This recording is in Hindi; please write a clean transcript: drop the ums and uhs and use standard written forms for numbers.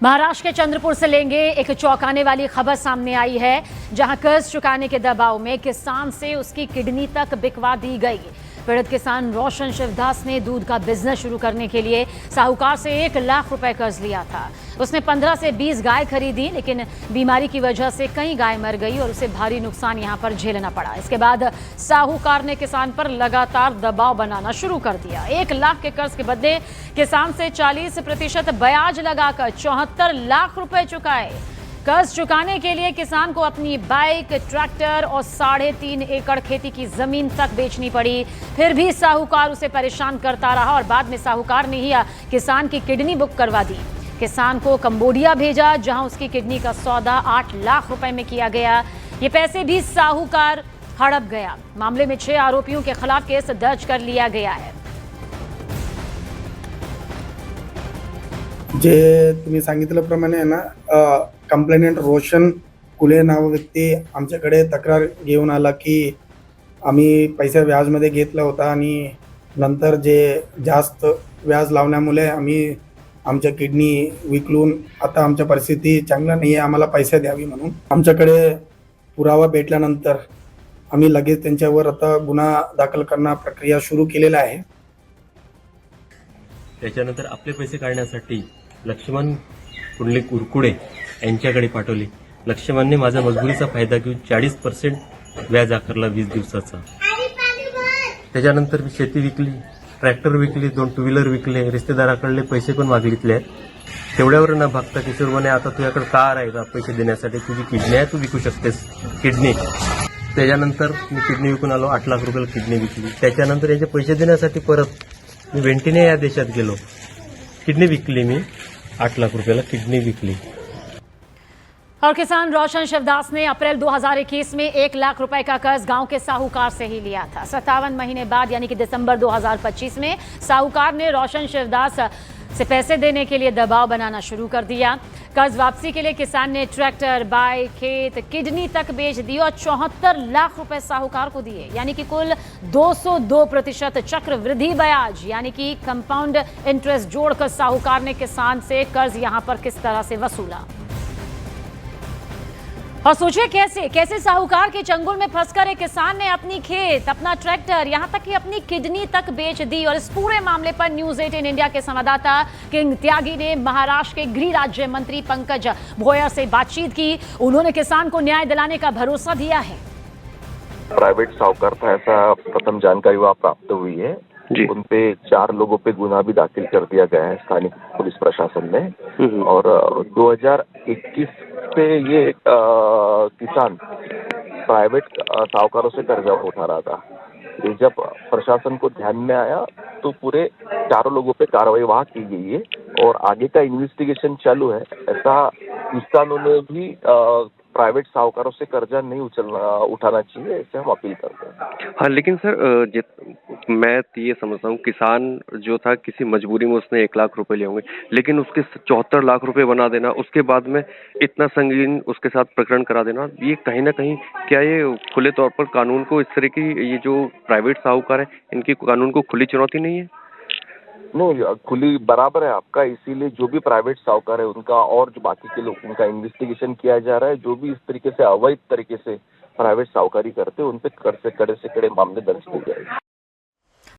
महाराष्ट्र के चंद्रपुर से लेंगे एक चौंकाने वाली खबर सामने आई है, जहां कर्ज चुकाने के दबाव में किसान से उसकी किडनी तक बिकवा दी गई। पीड़ित किसान रोशन शिवदास ने दूध का बिजनेस शुरू करने के लिए साहूकार से 1 लाख रुपए कर्ज लिया था। उसने 15 से 20 गाय खरीदी, लेकिन बीमारी की वजह से कई गाय मर गई और उसे भारी नुकसान यहां पर झेलना पड़ा। इसके बाद साहूकार ने किसान पर लगातार दबाव बनाना शुरू कर दिया। 1 लाख के कर्ज के बदले किसान से 40% ब्याज लगाकर 74 लाख रुपए चुकाए। कर्ज चुकाने के लिए किसान को अपनी बाइक, ट्रैक्टर और 3.5 एकड़ खेती की जमीन तक बेचनी पड़ी। फिर भी साहूकार उसे परेशान करता रहा और बाद में साहूकार ने ही किसान की किडनी बुक करवा दी। किसान को कंबोडिया भेजा, जहां उसकी किडनी का सौदा 8 लाख रुपए में किया गया। ये पैसे भी साहूकार हड़प गया। मामले में 6 आरोपियों के खिलाफ केस दर्ज कर लिया गया है। जे तुम्ही सांगितल्याप्रमाणे आहे ना, कंप्लेनेंट रोशन कुले नाव व्यक्ती आमच्याकडे तक्रार घेऊन आला की आम्ही पैसे व्याजमध्ये घेतला होता आणि नंतर जे जास्त व्याज लावण्यामुळे आम्ही आमच्या किडनी विकलून आता आमच्या परिस्थिती चांगला नाही आहे, आम्हाला पैसे द्यावी म्हणून आमच्याकडे पुरावा भेटल्यानंतर आम्ही लगेच त्यांच्यावर आता गुन्हा दाखल करण्याची प्रक्रिया सुरू केलेली आहे। त्याच्यानंतर आपले पैसे काढण्यासाठी लक्ष्मण पुंडलिक उरकुडे यांच्याकडे पाठवले। लक्ष्मणने माझा मजबुरीचा फायदा घेऊन 40% व्याज आकारला 20 दिवसाचा। त्याच्यानंतर मी शेती विकली, ट्रॅक्टर विकली, 2 टू व्हीलर विकले, रिश्तेदाराकडले पैसे पण मागितले। तेवढ्यावर न भागता किशोर म्हणे आता तुझ्याकडे कार आहे का पैसे देण्यासाठी, तुझी किडनी आहे, तू विकू शकतेस किडनी। त्याच्यानंतर मी किडनी विकून आलो, 8 लाख रुपयाला किडनी विकली। त्याच्यानंतर याचे पैसे देण्यासाठी परत मी वेंटिने या देशात गेलो, किडनी विकली, मी 8 लाख रुपयाला किडनी विकली। और किसान रोशन शिवदास ने अप्रैल 2021 में 1 लाख रुपए का कर्ज गांव के साहूकार से ही लिया था। 57 महीने बाद यानी कि दिसंबर 2025 में साहूकार ने रोशन शिवदास से पैसे देने के लिए दबाव बनाना शुरू कर दिया। कर्ज वापसी के लिए किसान ने ट्रैक्टर, बाइक, खेत, किडनी तक बेच दी और 74 लाख रुपए साहूकार को दिए, यानी कि कुल 202% चक्रवृद्धि ब्याज यानी कि कंपाउंड इंटरेस्ट जोड़कर साहूकार ने किसान से कर्ज यहां पर किस तरह से वसूला। और सोचिए कैसे साहूकार के चंगुल में फंसकर एक किसान ने अपनी खेत, अपना ट्रैक्टर, यहां तक कि अपनी किडनी तक बेच दी। और इस पूरे मामले पर न्यूज 18 इंडिया के संवाददाता किंग त्यागी ने महाराष्ट्र के गृह राज्य मंत्री पंकज भोयर से बातचीत की। उन्होंने किसान को न्याय दिलाने का भरोसा दिया है। प्राइवेट साहूकार था ऐसा प्रथम जानकारी वहाँ प्राप्त हुई है जी। उन पे 4 लोगों पे गुनाह भी दाखिल कर दिया गया है स्थानिक पुलिस प्रशासन ने। और 2021 से ये किसान प्राइवेट साहूकारों से कर्जा उठा रहा था। ये जब प्रशासन को ध्यान में आया तो पूरे 4 लोगों पे कार्रवाई वहाँ की गई है और आगे का इन्वेस्टिगेशन चालू है। ऐसा किसानों ने भी प्राइवेट साहूकारों से कर्जा नहीं उठाना चाहिए, ऐसे हम अपील करते हैं। हाँ, लेकिन सर मैं ये समझता हूँ किसान जो था किसी मजबूरी में उसने 1 लाख रुपए लिए होंगे, लेकिन उसके 74 लाख रुपए बना देना, उसके बाद में इतना संगीन उसके साथ प्रकरण करा देना, ये कहीं ना कहीं क्या ये खुले तौर पर कानून को, इस तरह की ये जो प्राइवेट साहूकार है इनकी कानून को खुली चुनौती नहीं है? नहीं, खुली बराबर है आपका। इसीलिए जो भी प्राइवेट साहूकार है उनका और जो बाकी के लोग उनका इन्वेस्टिगेशन किया जा रहा है। जो भी इस तरीके से अवैध तरीके से प्राइवेट साहूकारी करते हैं उन पे कड़े से कड़े मामले दर्ज किए जाएंगे।